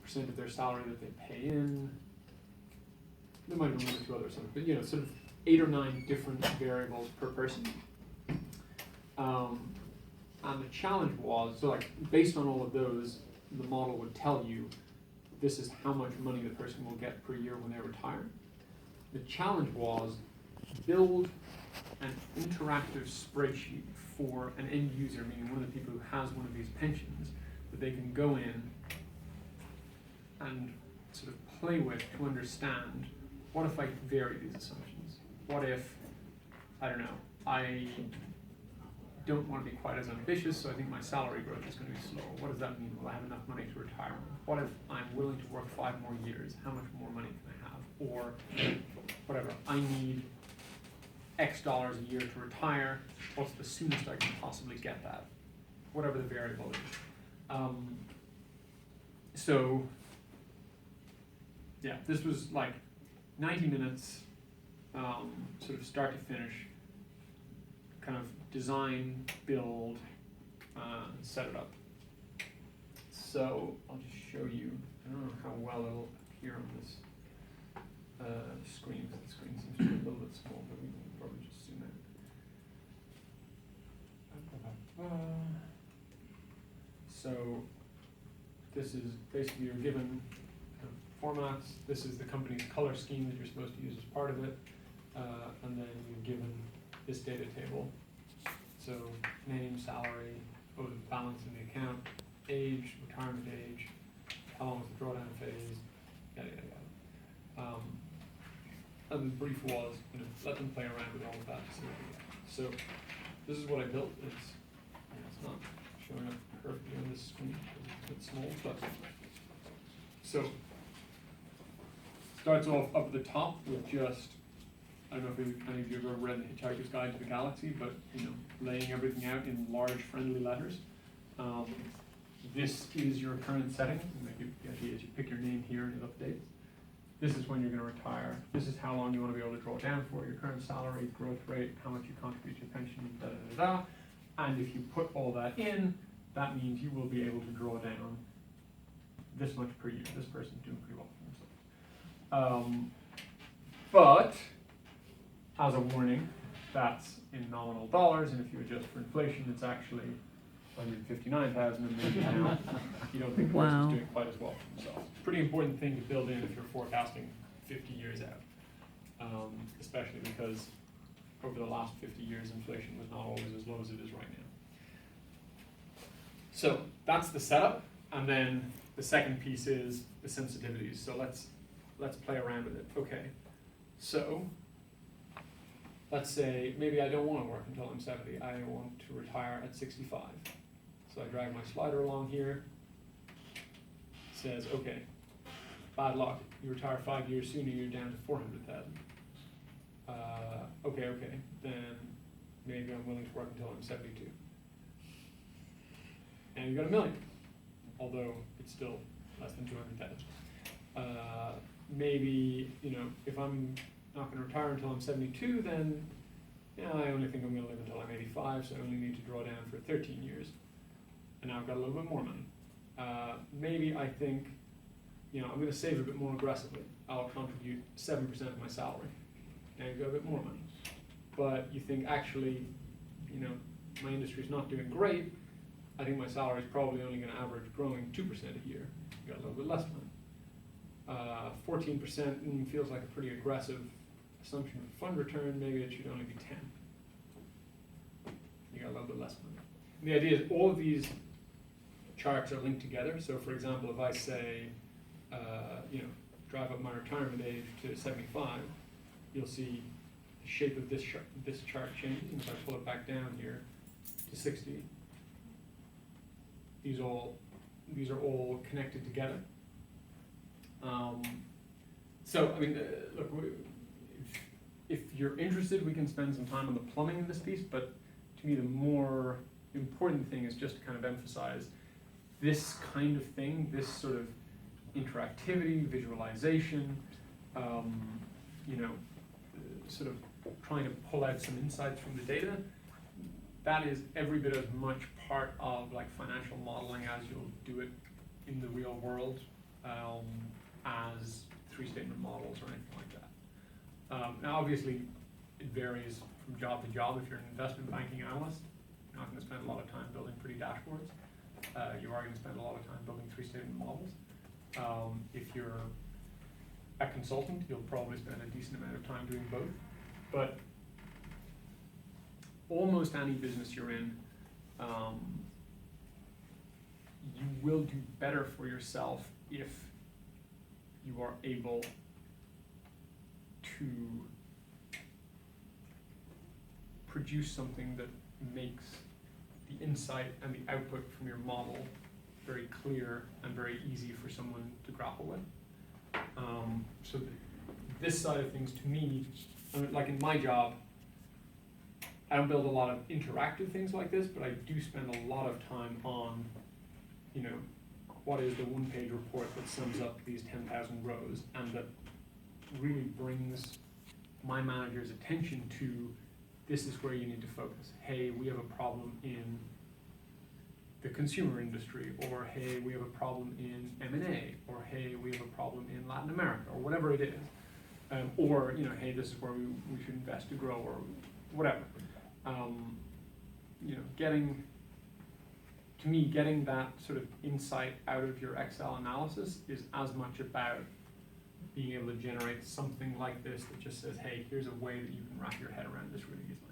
percent of their salary that they pay in. There might be one or two other things, but sort of 8 or 9 different variables per person. And the challenge was, so like based on all of those, the model would tell you this is how much money the person will get per year when they retire. The challenge was build an interactive spreadsheet for an end user, meaning one of the people who has one of these pensions, that they can go in and sort of play with to understand, what if I vary these assumptions? What if, I don't know, I don't want to be quite as ambitious, so I think my salary growth is going to be slow. What does that mean? Will I have enough money to retire? What if I'm willing to work 5 more years? How much more money can I have? Or whatever, I need X dollars a year to retire. What's the soonest I can possibly get that? Whatever the variable is. So, yeah, this was like 90 minutes, sort of start to finish, kind of design, build, set it up. So I'll just show you, I don't know how well it'll appear on this screen, because the screen seems to be a little bit small, but we can probably just zoom in. So this is basically you're given formats. This is the company's color scheme that you're supposed to use as part of it, and then you're given this data table. So name, salary, the balance in the account, age, retirement age, how long was the drawdown phase, yada yada yada. And the brief was, let them play around with all of that to see what they get. So this is what I built. It's not showing up perfectly on this screen because it's a bit small, but so starts off up at the top with just, I don't know if any of you have ever read The Hitchhiker's Guide to the Galaxy, but laying everything out in large friendly letters. This is your current setting. The idea is you pick your name here and it updates. This is when you're going to retire. This is how long you want to be able to draw down for, your current salary, growth rate, how much you contribute to your pension, da da da da. And if you put all that in, that means you will be able to draw down this much per year. This person's doing pretty well for themselves. But as a warning, that's in nominal dollars, and if you adjust for inflation, it's actually 159,000, and maybe now you don't think the person's doing quite as well for themselves. Pretty important thing to build in if you're forecasting 50 years out, especially because over the last 50 years, inflation was not always as low as it is right now. So that's the setup, and then the second piece is the sensitivities. So let's play around with it. Okay, so let's say maybe I don't want to work until I'm 70. I want to retire at 65. So I drag my slider along here. It says, okay, bad luck. You retire 5 years sooner, you're down to 400,000. Okay, then maybe I'm willing to work until I'm 72. And you got $1 million, although it's still less than 200,000. Maybe, if I'm not going to retire until I'm 72, then I only think I'm going to live until I'm 85, so I only need to draw down for 13 years. And now I've got a little bit more money. Maybe I think, I'm going to save a bit more aggressively. I'll contribute 7% of my salary. Now you've got a bit more money. But you think, actually, my industry's not doing great. I think my salary is probably only going to average growing 2% a year. You got a little bit less money. 14% feels like a pretty aggressive assumption of fund return. Maybe it should only be 10. You got a little bit less money. And the idea is all of these charts are linked together. So for example, if I say, drive up my retirement age to 75, you'll see the shape of this chart changes. And if I pull it back down here to 60, these are all connected together. So, look, if you're interested, we can spend some time on the plumbing in this piece, but to me the more important thing is just to kind of emphasize this kind of thing, this sort of interactivity, visualization, sort of trying to pull out some insights from the data. That is every bit as much part of like financial modeling as you'll do it in the real world as three-statement models or anything like that. Now, obviously, it varies from job to job. If you're an investment banking analyst, you're not going to spend a lot of time building pretty dashboards. You are going to spend a lot of time building three-statement models. If you're a consultant, you'll probably spend a decent amount of time doing both. But almost any business you're in, you will do better for yourself if you are able to produce something that makes the insight and the output from your model very clear and very easy for someone to grapple with. So this side of things, to me, like in my job, I don't build a lot of interactive things like this, but I do spend a lot of time on, you know, what is the one-page report that sums up these 10,000 rows and that really brings my manager's attention to, this is where you need to focus. Hey, we have a problem in the consumer industry, or hey, we have a problem in M&A, or hey, we have a problem in Latin America, or whatever it is. Or, you know, hey, this is where we should invest to grow, or whatever. You know, getting that sort of insight out of your Excel analysis is as much about being able to generate something like this that just says, hey, here's a way that you can wrap your head around this really easily.